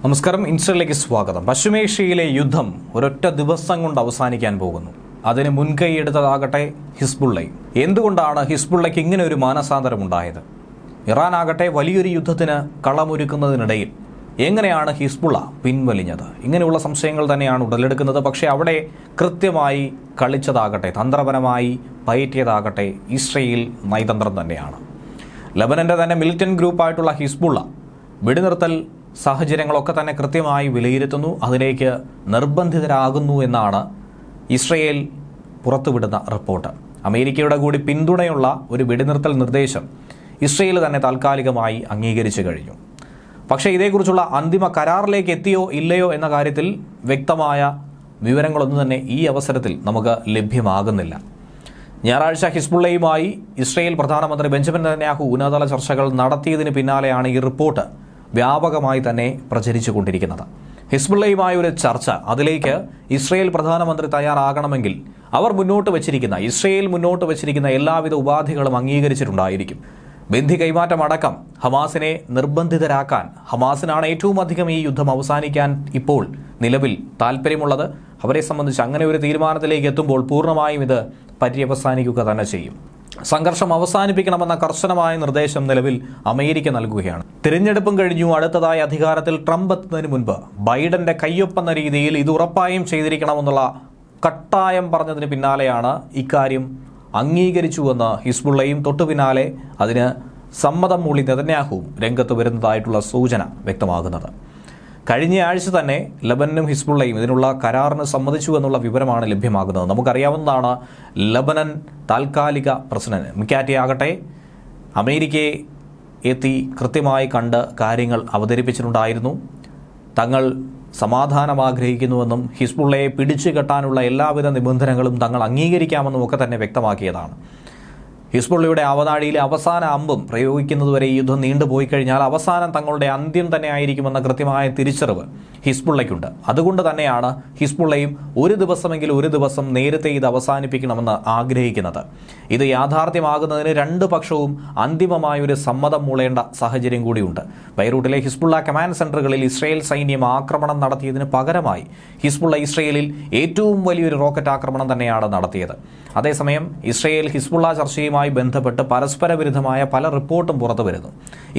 നമസ്കാരം, ഇൻസ്റ്റയിലേക്ക് സ്വാഗതം. പശ്ചിമേഷ്യയിലെ യുദ്ധം ഒരൊറ്റ ദിവസം കൊണ്ട് അവസാനിക്കാൻ പോകുന്നു. അതിന് മുൻകൈയെടുത്തതാകട്ടെ ഹിസ്ബുള്ളയും. എന്തുകൊണ്ടാണ് ഹിസ്ബുള്ളയ്ക്ക് ഇങ്ങനെ ഒരു മാനസാന്തരം ഉണ്ടായത്? ഇറാൻ ആകട്ടെ വലിയൊരു യുദ്ധത്തിന് കളമൊരുക്കുന്നതിനിടയിൽ എങ്ങനെയാണ് ഹിസ്ബുള്ള പിൻവലിഞ്ഞത്? ഇങ്ങനെയുള്ള സംശയങ്ങൾ തന്നെയാണ് ഉടലെടുക്കുന്നത്. പക്ഷേ അവിടെ കൃത്യമായി കളിച്ചതാകട്ടെ, തന്ത്രപരമായി പയറ്റിയതാകട്ടെ ഇസ്രയേൽ നയതന്ത്രം തന്നെയാണ്. ലബനൻ്റെ തന്നെ മിലിറ്റന്റ് ഗ്രൂപ്പായിട്ടുള്ള ഹിസ്ബുള്ള വെടിനിർത്തൽ സാഹചര്യങ്ങളൊക്കെ തന്നെ കൃത്യമായി വിലയിരുത്തുന്നു, അതിലേക്ക് നിർബന്ധിതരാകുന്നു എന്നാണ് ഇസ്രയേൽ പുറത്തുവിടുന്ന റിപ്പോർട്ട്. അമേരിക്കയുടെ കൂടി പിന്തുണയുള്ള ഒരു വെടിനിർത്തൽ നിർദ്ദേശം ഇസ്രയേൽ തന്നെ താൽക്കാലികമായി അംഗീകരിച്ചു കഴിഞ്ഞു. പക്ഷേ ഇതേക്കുറിച്ചുള്ള അന്തിമ കരാറിലേക്ക് എത്തിയോ ഇല്ലയോ എന്ന കാര്യത്തിൽ വ്യക്തമായ വിവരങ്ങളൊന്നും തന്നെ ഈ അവസരത്തിൽ നമുക്ക് ലഭ്യമാകുന്നില്ല. ഞായറാഴ്ച ഹിസ്ബുള്ളയുമായി ഇസ്രയേൽ പ്രധാനമന്ത്രി ബെഞ്ചമിൻ നെതന്യാഹു ഉന്നതതല ചർച്ചകൾ നടത്തിയതിന് പിന്നാലെയാണ് ഈ റിപ്പോർട്ട് വ്യാപകമായി തന്നെ പ്രചരിച്ചു കൊണ്ടിരിക്കുന്നത്. ഹിസ്ബുള്ളയുമായ ഒരു ചർച്ച, അതിലേക്ക് ഇസ്രയേൽ പ്രധാനമന്ത്രി തയ്യാറാകണമെങ്കിൽ ഇസ്രയേൽ മുന്നോട്ട് വച്ചിരിക്കുന്ന എല്ലാവിധ ഉപാധികളും അംഗീകരിച്ചിട്ടുണ്ടായിരിക്കും. ബന്ധി കൈമാറ്റം അടക്കം ഹമാസിനെ നിർബന്ധിതരാക്കാൻ, ഹമാസിനാണ് ഏറ്റവും അധികം ഈ യുദ്ധം അവസാനിക്കാൻ ഇപ്പോൾ നിലവിൽ താല്പര്യമുള്ളത്. അവരെ സംബന്ധിച്ച് അങ്ങനെ ഒരു തീരുമാനത്തിലേക്ക് എത്തുമ്പോൾ പൂർണ്ണമായും ഇത് പര്യവസാനിക്കുക തന്നെ ചെയ്യും. സംഘർഷം അവസാനിപ്പിക്കണമെന്ന കർശനമായ നിർദ്ദേശം നിലവിൽ അമേരിക്ക നൽകുകയാണ്. തിരഞ്ഞെടുപ്പും കഴിഞ്ഞു, അടുത്തതായി അധികാരത്തിൽ ട്രംപ് എത്തുന്നതിന് മുൻപ് ബൈഡന്റെ കയ്യൊപ്പെന്ന രീതിയിൽ ഇത് ഉറപ്പായും ചെയ്തിരിക്കണമെന്നുള്ള കട്ടായം പറഞ്ഞതിന് പിന്നാലെയാണ് ഇക്കാര്യം അംഗീകരിച്ചുവെന്ന് ഹിസ്ബുള്ളയും തൊട്ടു പിന്നാലെ അതിന് സമ്മതം മൂളി നെതന്യാഹുവും രംഗത്ത് വരുന്നതായിട്ടുള്ള സൂചന വ്യക്തമാകുന്നത്. കഴിഞ്ഞ ആഴ്ച തന്നെ ലബനനും ഹിസ്ബുള്ളയും ഇതിനുള്ള കരാറിന് സമ്മതിച്ചു എന്നുള്ള വിവരമാണ് ലഭ്യമാകുന്നത്. നമുക്കറിയാവുന്നതാണ്, ലബനൻ താൽക്കാലിക പ്രസിഡന്റ് മിക്കാറ്റി ആകട്ടെ അമേരിക്കയെ എത്തി കൃത്യമായി കണ്ട് കാര്യങ്ങൾ അവതരിപ്പിച്ചിട്ടുണ്ടായിരുന്നു. തങ്ങൾ സമാധാനം ആഗ്രഹിക്കുന്നുവെന്നും ഹിസ്ബുള്ളയെ പിടിച്ചു കെട്ടാനുള്ള എല്ലാവിധ നിബന്ധനകളും തങ്ങൾ അംഗീകരിക്കാമെന്നും ഒക്കെ തന്നെ വ്യക്തമാക്കിയതാണ്. ഹിസ്ബുള്ളയുടെ അവതാഴിയിലെ അവസാന അമ്പും പ്രയോഗിക്കുന്നതുവരെ ഈ യുദ്ധം നീണ്ടുപോയി കഴിഞ്ഞാൽ അവസാനം തങ്ങളുടെ അന്ത്യം തന്നെ ആയിരിക്കുമെന്ന കൃത്യമായ തിരിച്ചറിവ് ഹിസ്ബുള്ളയ്ക്കുണ്ട്. അതുകൊണ്ട് തന്നെയാണ് ഹിസ്ബുള്ളയും ഒരു ദിവസം നേരത്തെ ഇത് അവസാനിപ്പിക്കണമെന്ന് ആഗ്രഹിക്കുന്നത്. ഇത് യാഥാർത്ഥ്യമാകുന്നതിന് രണ്ട് പക്ഷവും അന്തിമമായ ഒരു സമ്മതം മൂളേണ്ട സാഹചര്യം കൂടിയുണ്ട്. ബൈറൂട്ടിലെ ഹിസ്ബുള്ള കമാൻഡ് സെന്ററുകളിൽ ഇസ്രയേൽ സൈന്യം ആക്രമണം നടത്തിയതിന് പകരമായി ഹിസ്ബുള്ള ഇസ്രയേലിൽ ഏറ്റവും വലിയൊരു റോക്കറ്റ് ആക്രമണം തന്നെയാണ് നടത്തിയത്. അതേസമയം ഇസ്രയേൽ ഹിസ്ബുള്ള ചർച്ചയുമായി ബന്ധപ്പെട്ട് പരസ്പര വിരുദ്ധമായ പല റിപ്പോർട്ടും പുറത്തു വരുന്നു.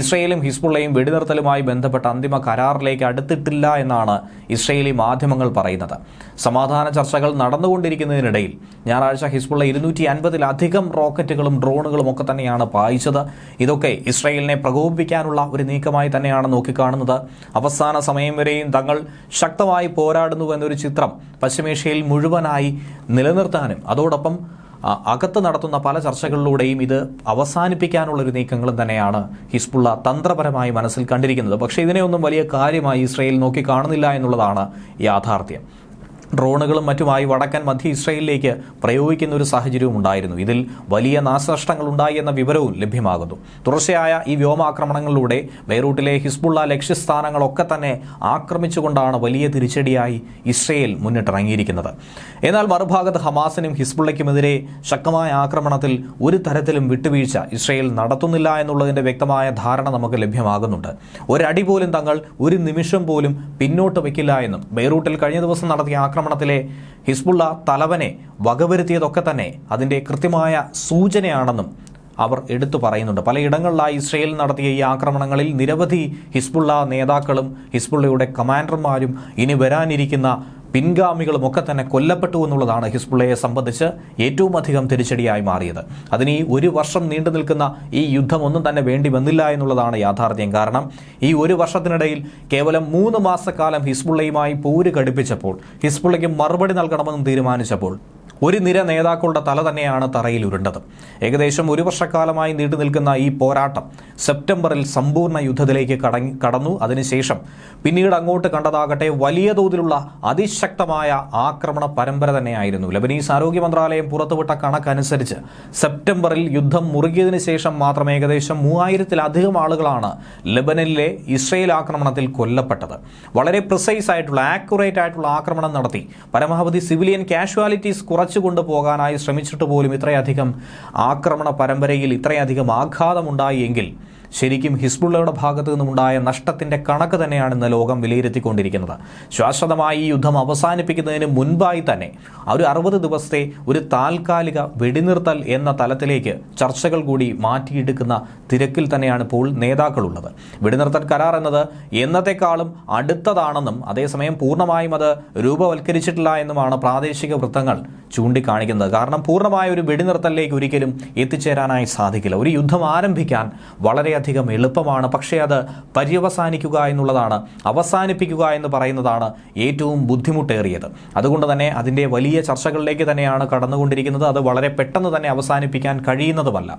ഇസ്രയേലും ഹിസ്ബുള്ളയും വെടിനിർത്തലുമായി ബന്ധപ്പെട്ട അന്തിമ കരാറിലേക്ക് അടുത്തിട്ടില്ല എന്നാണ് ഇസ്രയേലി മാധ്യമങ്ങൾ പറയുന്നത്. സമാധാന ചർച്ചകൾ നടന്നുകൊണ്ടിരിക്കുന്നതിനിടയിൽ ഞായറാഴ്ച ഹിസ്ബുള്ള 250-ലധികം റോക്കറ്റുകളും ഡ്രോണുകളും ഒക്കെ തന്നെയാണ് പായിച്ചത്. ഇതൊക്കെ ഇസ്രയേലിനെ പ്രകോപിപ്പിക്കാനുള്ള ഒരു നീക്കമായി തന്നെയാണ് നോക്കിക്കാണുന്നത്. അവസാന സമയം വരെയും തങ്ങൾ ശക്തമായി പോരാടുന്നുവെന്നൊരു ചിത്രം പശ്ചിമേഷ്യയിൽ മുഴുവനായി നിലനിർത്താനും അതോടൊപ്പം അകത്ത് നടത്തുന്ന പല ചർച്ചകളിലൂടെയും ഇത് അവസാനിപ്പിക്കാനുള്ളൊരു നീക്കങ്ങളും തന്നെയാണ് ഹിസ്ബുള്ള തന്ത്രപരമായി മനസ്സിൽ കണ്ടിരിക്കുന്നത്. പക്ഷേ ഇതിനെയൊന്നും വലിയ കാര്യമായി ഇസ്രയേൽ നോക്കിക്കാണുന്നില്ല എന്നുള്ളതാണ് യാഥാർത്ഥ്യം. ഡ്രോണുകളും മറ്റുമായി വടക്കൻ മധ്യ ഇസ്രയേലിലേക്ക് പ്രയോഗിക്കുന്ന ഒരു സാഹചര്യവും ഉണ്ടായിരുന്നു. ഇതിൽ വലിയ നാശനഷ്ടങ്ങൾ ഉണ്ടായി എന്ന വിവരവും ലഭ്യമാകുന്നു. തുടർച്ചയായ ഈ വ്യോമാക്രമണങ്ങളിലൂടെ ബെയ്റൂട്ടിലെ ഹിസ്ബുള്ള ലക്ഷ്യസ്ഥാനങ്ങളൊക്കെ തന്നെ ആക്രമിച്ചുകൊണ്ടാണ് വലിയ തിരിച്ചടിയായി ഇസ്രയേൽ മുന്നിട്ടിറങ്ങിയിരിക്കുന്നത്. എന്നാൽ മറുഭാഗത്ത് ഹമാസിനും ഹിസ്ബുള്ളയ്ക്കുമെതിരെ ശക്തമായ ആക്രമണത്തിൽ ഒരു തരത്തിലും വിട്ടുവീഴ്ച ഇസ്രയേൽ നടത്തുന്നില്ല എന്നുള്ളതിൻ്റെ വ്യക്തമായ ധാരണ നമുക്ക് ലഭ്യമാകുന്നുണ്ട്. ഒരടി പോലും തങ്ങൾ ഒരു നിമിഷം പോലും പിന്നോട്ട് വയ്ക്കില്ല എന്നും ബെയ്റൂട്ടിൽ കഴിഞ്ഞ ദിവസം നടത്തിയ ആക്രമണത്തിലെ ഹിസ്ബുള്ള തലവനെ വകവരുത്തിയതൊക്കെ തന്നെ അതിൻ്റെ കൃത്യമായ സൂചനയാണെന്നും അവർ എടുത്തു പറയുന്നുണ്ട്. പലയിടങ്ങളിലായി ഇസ്രയേൽ നടത്തിയ ഈ ആക്രമണങ്ങളിൽ നിരവധി ഹിസ്ബുള്ള നേതാക്കളും ഹിസ്ബുള്ളയുടെ കമാൻഡർമാരും ഇനി വരാനിരിക്കുന്ന പിൻഗാമികളും ഒക്കെ തന്നെ കൊല്ലപ്പെട്ടു എന്നുള്ളതാണ് ഹിസ്ബുള്ളയെ സംബന്ധിച്ച് ഏറ്റവും അധികം തിരിച്ചടിയായി മാറിയത്. അതിന് ഈ ഒരു വർഷം നീണ്ടു നിൽക്കുന്ന ഈ യുദ്ധം ഒന്നും തന്നെ വേണ്ടി വന്നില്ല എന്നുള്ളതാണ് യാഥാർത്ഥ്യം. കാരണം ഈ ഒരു വർഷത്തിനിടയിൽ കേവലം 3 മാസക്കാലം ഹിസ്ബുള്ളയുമായി പോര് ഘടിപ്പിച്ചപ്പോൾ, ഹിസ്ബുള്ളയ്ക്ക് മറുപടി നൽകണമെന്ന് തീരുമാനിച്ചപ്പോൾ ഒരു നിര നേതാക്കളുടെ തല തന്നെയാണ് തറയിൽ ഉരുണ്ടത്. ഏകദേശം ഒരു വർഷക്കാലമായി നീണ്ടു നിൽക്കുന്ന ഈ പോരാട്ടം സെപ്റ്റംബറിൽ സമ്പൂർണ്ണ യുദ്ധത്തിലേക്ക് കടന്നു. അതിനുശേഷം പിന്നീട് അങ്ങോട്ട് കണ്ടതാകട്ടെ വലിയ തോതിലുള്ള അതിശക്തമായ ആക്രമണ പരമ്പര തന്നെയായിരുന്നു. ലബനീസ് ആരോഗ്യ മന്ത്രാലയം പുറത്തുവിട്ട കണക്കനുസരിച്ച് സെപ്റ്റംബറിൽ യുദ്ധം മുറുകിയതിനു ശേഷം മാത്രം ഏകദേശം 3000-ലധികം ആളുകളാണ് ലബനനിലെ ഇസ്രയേൽ ആക്രമണത്തിൽ കൊല്ലപ്പെട്ടത്. വളരെ പ്രിസൈസ് ആയിട്ടുള്ള, ആക്യുറേറ്റ് ആയിട്ടുള്ള ആക്രമണം നടത്തി പരമാവധി സിവിലിയൻ കാഷ്വാലിറ്റീസ് കൊണ്ടുപോകാനായി ശ്രമിച്ചിട്ട് പോലും ഇത്രയധികം ആക്രമണ പരമ്പരയിൽ ഇത്രയധികം ആഘാതമുണ്ടായി എങ്കിൽ ശരിക്കും ഹിസ്ബുള്ളയുടെ ഭാഗത്തു നിന്നുമുണ്ടായ നഷ്ടത്തിന്റെ കണക്ക് തന്നെയാണ് ഇന്ന് ലോകം വിലയിരുത്തിക്കൊണ്ടിരിക്കുന്നത്. ശാശ്വതമായി ഈ യുദ്ധം അവസാനിപ്പിക്കുന്നതിന് മുൻപായി തന്നെ ഒരു 60 ദിവസത്തെ ഒരു താൽക്കാലിക വെടിനിർത്തൽ എന്ന തലത്തിലേക്ക് ചർച്ചകൾ കൂടി മാറ്റിയെടുക്കുന്ന തിരക്കിൽ തന്നെയാണ് ഇപ്പോൾ നേതാക്കളുള്ളത്. വെടിനിർത്തൽ കരാർ എന്നത് എന്നത്തെക്കാളും അടുത്തതാണെന്നും അതേസമയം പൂർണ്ണമായും അത് രൂപവൽക്കരിച്ചിട്ടില്ല എന്നുമാണ് പ്രാദേശിക വൃത്തങ്ങൾ ചൂണ്ടിക്കാണിക്കുന്നത്. കാരണം പൂർണ്ണമായ ഒരു വെടിനിർത്തലിലേക്ക് ഒരിക്കലും എത്തിച്ചേരാനായി സാധിക്കില്ല. ഒരു യുദ്ധം ആരംഭിക്കാൻ വളരെയധികം എളുപ്പമാണ്, പക്ഷേ അത് പര്യവസാനിക്കുക എന്നുള്ളതാണ്, അവസാനിപ്പിക്കുക എന്ന് പറയുന്നതാണ് ഏറ്റവും ബുദ്ധിമുട്ടേറിയത്. അതുകൊണ്ട് തന്നെ അതിൻ്റെ വലിയ ചർച്ചകളിലേക്ക് തന്നെയാണ് കടന്നുകൊണ്ടിരിക്കുന്നത്. അത് വളരെ പെട്ടെന്ന് തന്നെ അവസാനിപ്പിക്കാൻ കഴിയുന്നതുമല്ല.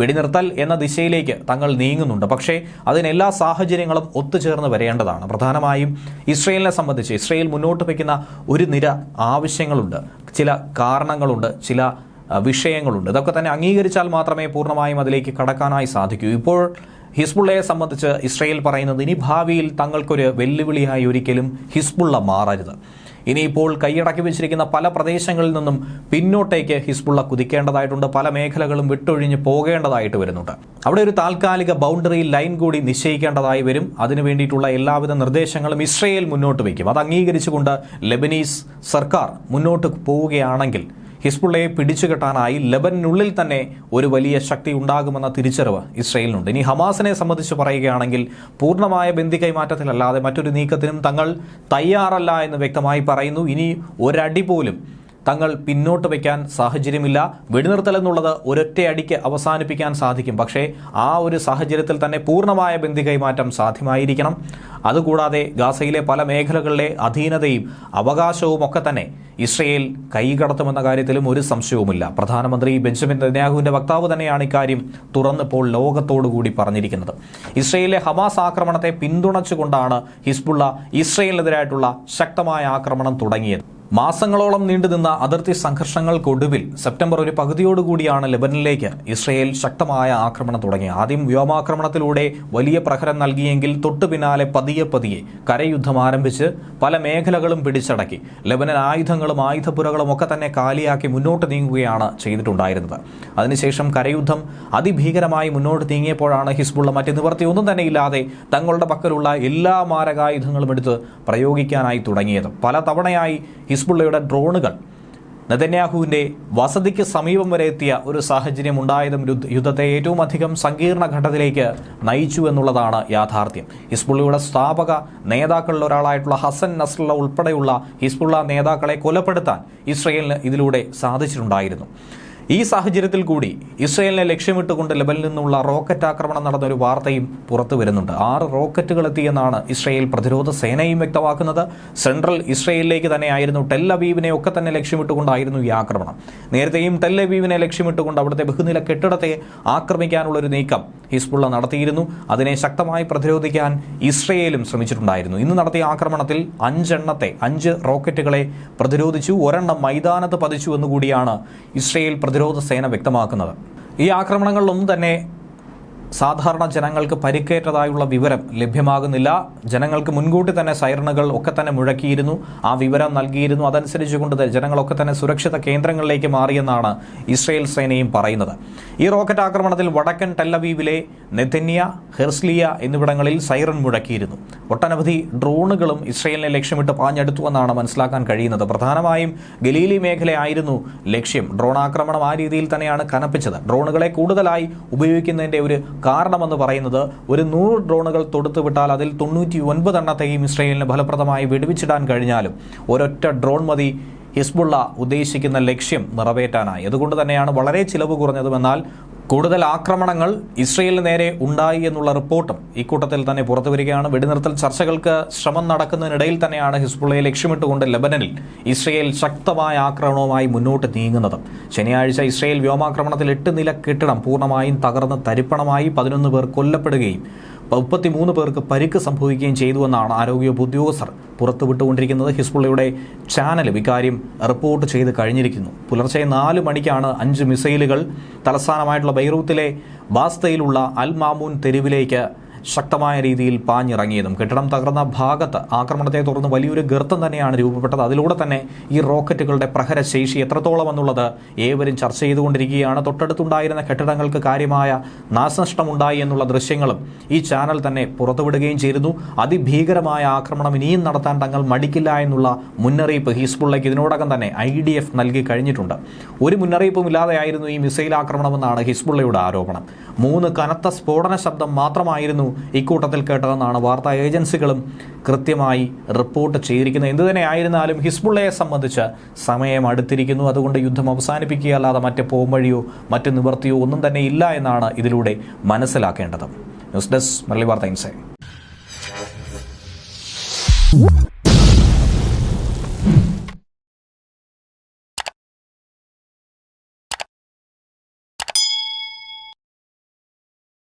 വെടിനിർത്തൽ എന്ന ദിശയിലേക്ക് തങ്ങൾ നീങ്ങുന്നുണ്ട്, പക്ഷേ അതിനെല്ലാ സാഹചര്യങ്ങളും ഒത്തുചേർന്ന് വരേണ്ടതാണ്. പ്രധാനമായും ഇസ്രയേലിനെ സംബന്ധിച്ച് ഇസ്രയേൽ മുന്നോട്ട് വയ്ക്കുന്ന ഒരു നിര ആവശ്യങ്ങളുണ്ട്, ചില കാരണങ്ങളുണ്ട്, ചില വിഷയങ്ങളുണ്ട്. ഇതൊക്കെ തന്നെ അംഗീകരിച്ചാൽ മാത്രമേ പൂർണ്ണമായും അതിലേക്ക് കടക്കാനായി സാധിക്കൂ. ഇപ്പോൾ ഹിസ്ബുള്ളയെ സംബന്ധിച്ച് ഇസ്രയേൽ പറയുന്നത് ഇനി ഭാവിയിൽ തങ്ങൾക്കൊരു വെല്ലുവിളിയായി ഒരിക്കലും ഹിസ്ബുള്ള മാറരുത്. ഇനിയിപ്പോൾ കൈയടക്കി വെച്ചിരിക്കുന്ന പല പ്രദേശങ്ങളിൽ നിന്നും പിന്നോട്ടേക്ക് ഹിസ്ബുള്ള കുതിക്കേണ്ടതായിട്ടുണ്ട്. പല മേഖലകളും വിട്ടൊഴിഞ്ഞ് പോകേണ്ടതായിട്ട് വരുന്നുണ്ട്. അവിടെ ഒരു താൽക്കാലിക ബൗണ്ടറി ലൈൻ കൂടി നിശ്ചയിക്കേണ്ടതായി വരും. അതിനു വേണ്ടിയിട്ടുള്ള എല്ലാവിധ നിർദ്ദേശങ്ങളും ഇസ്രയേൽ മുന്നോട്ട് വയ്ക്കും. അത് അംഗീകരിച്ചുകൊണ്ട് ലെബനീസ് സർക്കാർ മുന്നോട്ട് പോവുകയാണെങ്കിൽ ഹിസ്ബുള്ളയെ പിടിച്ചുകെട്ടാനായി ലെബനുള്ളിൽ തന്നെ ഒരു വലിയ ശക്തി ഉണ്ടാകുമെന്ന തിരിച്ചറിവ് ഇസ്രയേലിനുണ്ട്. ഇനി ഹമാസിനെ സംബന്ധിച്ച് പറയുകയാണെങ്കിൽ പൂർണ്ണമായ ബന്ദി കൈമാറ്റത്തിലല്ലാതെ മറ്റൊരു നീക്കത്തിനും തങ്ങൾ തയ്യാറല്ല എന്ന് വ്യക്തമായി പറയുന്നു. ഇനി ഒരടി പോലും തങ്ങൾ പിന്നോട്ട് വയ്ക്കാൻ സാഹചര്യമില്ല. വെടിനിർത്തൽ എന്നുള്ളത് ഒരൊറ്റയടിക്ക് അവസാനിപ്പിക്കാൻ സാധിക്കും, പക്ഷേ ആ ഒരു സാഹചര്യത്തിൽ തന്നെ പൂർണ്ണമായ ബന്ദി കൈമാറ്റം സാധ്യമായിരിക്കണം. അതുകൂടാതെ ഗാസയിലെ പല മേഖലകളിലെ അധീനതയും അവകാശവും ഒക്കെ തന്നെ ഇസ്രയേൽ കൈകടത്തുമെന്ന കാര്യത്തിലും ഒരു സംശയവുമില്ല. പ്രധാനമന്ത്രി ബെഞ്ചമിൻ നെതന്യാഹുവിന്റെ വക്താവ് തന്നെയാണ് ഇക്കാര്യം തുറന്നിപ്പോൾ ലോകത്തോടുകൂടി പറഞ്ഞിരിക്കുന്നത്. ഇസ്രയേലിലെ ഹമാസ് ആക്രമണത്തെ പിന്തുണച്ചുകൊണ്ടാണ് ഹിസ്ബുള്ള ഇസ്രയേലിനെതിരായിട്ടുള്ള ശക്തമായ ആക്രമണം തുടങ്ങിയത്. മാസങ്ങളോളം നീണ്ടുനിന്ന അതിർത്തി സംഘർഷങ്ങൾക്കൊടുവിൽ സെപ്റ്റംബർ ഒരു പകുതിയോടുകൂടിയാണ് ലെബനനിലേക്ക് ഇസ്രയേൽ ശക്തമായ ആക്രമണം തുടങ്ങിയത്. ആദ്യം വ്യോമാക്രമണത്തിലൂടെ വലിയ പ്രഹരം നൽകിയെങ്കിൽ തൊട്ടു പിന്നാലെ പതിയെ കരയുദ്ധം ആരംഭിച്ച് പല മേഖലകളും പിടിച്ചടക്കി ലെബനൻ ആയുധങ്ങളും ആയുധപ്പുരകളും ഒക്കെ തന്നെ കാലിയാക്കി മുന്നോട്ട് നീങ്ങുകയാണ് ചെയ്തിട്ടുണ്ടായിരുന്നത്. അതിനുശേഷം കരയുദ്ധം അതിഭീകരമായി മുന്നോട്ട് നീങ്ങിയപ്പോഴാണ് ഹിസ്ബുള്ള മറ്റ് നിവൃത്തിയൊന്നും തന്നെ ഇല്ലാതെ തങ്ങളുടെ പക്കലുള്ള എല്ലാ മാരകായുധങ്ങളും എടുത്ത് പ്രയോഗിക്കാനായി തുടങ്ങിയത്. പല തവണയായി ഹിസ്ബുള്ളയുടെ ഡ്രോണുകൾ നെതന്യാഹുവിന്റെ വസതിക്ക് സമീപം വരെ എത്തിയ ഒരു സാഹചര്യം ഉണ്ടായതും യുദ്ധത്തെ ഏറ്റവും അധികം സങ്കീർണ ഘട്ടത്തിലേക്ക് നയിച്ചു എന്നുള്ളതാണ് യാഥാർത്ഥ്യം. ഹിസ്ബുള്ളയുടെ സ്ഥാപക നേതാക്കളിൽ ഒരാളായിട്ടുള്ള ഹസൻ നസ്രല്ല ഉൾപ്പെടെയുള്ള ഹിസ്ബുള്ള നേതാക്കളെ കൊലപ്പെടുത്താൻ ഇസ്രയേലിന് ഇതിലൂടെ സാധിച്ചിട്ടുണ്ടായിരുന്നു. ഈ സാഹചര്യത്തിൽ കൂടി ഇസ്രയേലിനെ ലക്ഷ്യമിട്ടുകൊണ്ട് ലെബനിൽ നിന്നുള്ള റോക്കറ്റ് ആക്രമണം നടന്നൊരു വാർത്തയും പുറത്തു വരുന്നുണ്ട്. 6 റോക്കറ്റുകൾ എത്തിയെന്നാണ് ഇസ്രയേൽ പ്രതിരോധ സേനയും വ്യക്തമാക്കുന്നത്. സെൻട്രൽ ഇസ്രയേലിലേക്ക് തന്നെയായിരുന്നു, ടെൽ അവീവിനെ ഒക്കെ തന്നെ ലക്ഷ്യമിട്ടുകൊണ്ടായിരുന്നു ഈ ആക്രമണം. നേരത്തെയും ടെൽ അവീവിനെ ലക്ഷ്യമിട്ടുകൊണ്ട് അവിടുത്തെ ബഹുനില കെട്ടിടത്തെ ആക്രമിക്കാനുള്ളൊരു നീക്കം ഹിസ്ബുള്ള നടത്തിയിരുന്നു. അതിനെ ശക്തമായി പ്രതിരോധിക്കാൻ ഇസ്രയേലും ശ്രമിച്ചിട്ടുണ്ടായിരുന്നു. ഇന്ന് നടത്തിയ ആക്രമണത്തിൽ 5 റോക്കറ്റുകളെ പ്രതിരോധിച്ചു, 1 മൈതാനത്ത് പതിച്ചു എന്നുകൂടിയാണ് ഇസ്രയേൽ പ്രതിരോധ സേന വ്യക്തമാക്കുന്നത്. ഈ ആക്രമണങ്ങളിലൊന്നും തന്നെ സാധാരണ ജനങ്ങൾക്ക് പരിക്കേറ്റതായുള്ള വിവരം ലഭ്യമാകുന്നില്ല. ജനങ്ങൾക്ക് മുൻകൂട്ടി തന്നെ സൈറണുകൾ ഒക്കെ തന്നെ മുഴക്കിയിരുന്നു, ആ വിവരം നൽകിയിരുന്നു. അതനുസരിച്ചുകൊണ്ട് ജനങ്ങളൊക്കെ തന്നെ സുരക്ഷിത കേന്ദ്രങ്ങളിലേക്ക് മാറിയെന്നാണ് ഇസ്രയേൽ സേനയും പറയുന്നത്. ഈ റോക്കറ്റ് ആക്രമണത്തിൽ വടക്കൻ ടെല്ലവീവിലെ നെതന്യ, ഹെർസ്ലിയ എന്നിവിടങ്ങളിൽ സൈറൺ മുഴക്കിയിരുന്നു. ഒട്ടനവധി ഡ്രോണുകളും ഇസ്രയേലിനെ ലക്ഷ്യമിട്ട് പാഞ്ഞെടുത്തുവെന്നാണ് മനസ്സിലാക്കാൻ കഴിയുന്നത്. പ്രധാനമായും ഗലീലി മേഖലയായിരുന്നു ലക്ഷ്യം. ഡ്രോൺ ആക്രമണം ആ രീതിയിൽ തന്നെയാണ് കനപ്പിച്ചത്. ഡ്രോണുകളെ കൂടുതലായി ഉപയോഗിക്കുന്നതിന്റെ ഒരു കാരണമെന്ന് പറയുന്നത് ഒരു 100 ഡ്രോണുകൾ തൊടുത്തുവിട്ടാൽ അതിൽ 99 എണ്ണത്തെയും ഇസ്രയേലിന് ഫലപ്രദമായി വെടിവെച്ചിടാൻ കഴിഞ്ഞാലും ഒരൊറ്റ ഡ്രോൺ മതി ഹിസ്ബുള്ള ഉദ്ദേശിക്കുന്ന ലക്ഷ്യം നിറവേറ്റാനായി. അതുകൊണ്ട് തന്നെയാണ് വളരെ ചിലവ് കുറഞ്ഞതുമെന്നാൽ കൂടുതൽ ആക്രമണങ്ങൾ ഇസ്രയേലിന് നേരെ ഉണ്ടായി എന്നുള്ള റിപ്പോർട്ടും ഇക്കൂട്ടത്തിൽ തന്നെ പുറത്തുവരികയാണ്. വെടിനിർത്തൽ ചർച്ചകൾക്ക് ശ്രമം നടക്കുന്നതിനിടയിൽ തന്നെയാണ് ഹിസ്ബുള്ളയെ ലക്ഷ്യമിട്ടുകൊണ്ട് ലെബനനിൽ ഇസ്രയേൽ ശക്തമായ ആക്രമണവുമായി മുന്നോട്ട് നീങ്ങുന്നത്. ശനിയാഴ്ച ഇസ്രയേൽ വ്യോമാക്രമണത്തിൽ 8 നില കെട്ടിടം പൂർണ്ണമായും തകർന്ന് തരിപ്പണമായി 11 പേർ കൊല്ലപ്പെടുകയും 33 പേർക്ക് പരിക്ക് സംഭവിക്കുകയും ചെയ്തുവെന്നാണ് ആരോഗ്യവകുപ്പ് ഉദ്യോഗസ്ഥർ പുറത്തുവിട്ടുകൊണ്ടിരിക്കുന്നത്. ഹിസ്ബുള്ളയുടെ ചാനലും ഇക്കാര്യം റിപ്പോർട്ട് ചെയ്ത് കഴിഞ്ഞിരിക്കുന്നു. പുലർച്ചെ 4 മണിക്കാണ് 5 മിസൈലുകൾ തലസ്ഥാനമായിട്ടുള്ള ബെയ്റൂത്തിലെ ബാസ്തയിലുള്ള അൽ മാമൂൻ തെരുവിലേക്ക് ശക്തമായ രീതിയിൽ പാഞ്ഞിറങ്ങിയതും കെട്ടിടം തകർന്ന ഭാഗത്ത് ആക്രമണത്തെ തുടർന്ന് വലിയൊരു ഗർത്തം തന്നെയാണ് രൂപപ്പെട്ടത്. അതിലൂടെ തന്നെ ഈ റോക്കറ്റുകളുടെ പ്രഹരശേഷി എത്രത്തോളം എന്നുള്ളത് ഏവരും ചർച്ച ചെയ്തുകൊണ്ടിരിക്കുകയാണ്. തൊട്ടടുത്തുണ്ടായിരുന്ന കെട്ടിടങ്ങൾക്ക് കാര്യമായ നാശനഷ്ടമുണ്ടായി എന്നുള്ള ദൃശ്യങ്ങളും ഈ ചാനൽ തന്നെ പുറത്തുവിടുകയും ചെയ്തിരുന്നു. അതിഭീകരമായ ആക്രമണം ഇനിയും നടത്താൻ തങ്ങൾ മടിക്കില്ല എന്നുള്ള മുന്നറിയിപ്പ് ഹിസ്ബുള്ളയ്ക്ക് ഇതിനോടകം തന്നെ IDF നൽകി കഴിഞ്ഞിട്ടുണ്ട്. ഒരു മുന്നറിയിപ്പുമില്ലാതെയായിരുന്നു ഈ മിസൈൽ ആക്രമണമെന്നാണ് ഹിസ്ബുള്ളയുടെ ആരോപണം. 3 കനത്ത സ്ഫോടന ശബ്ദം മാത്രമായിരുന്നു ഇക്കൂട്ടത്തിൽ കേട്ടതെന്നാണ് വാർത്താ ഏജൻസികളും കൃത്യമായി റിപ്പോർട്ട് ചെയ്തിരിക്കുന്നത്. എന്തുതന്നെ ആയിരുന്നാലും ഹിസ്ബുള്ളയെ സംബന്ധിച്ച് സമയം അടുത്തിരിക്കുന്നു. അതുകൊണ്ട് യുദ്ധം അവസാനിപ്പിക്കുക അല്ലാതെ മറ്റ് പോംവഴിയോ മറ്റ് നിവൃത്തിയോ ഒന്നും തന്നെ ഇല്ല എന്നാണ് ഇതിലൂടെ മനസ്സിലാക്കേണ്ടത്. ന്യൂസ് ഡെസ്ക് മലയാളി വാർത്ത ഇൻസൈഡ്.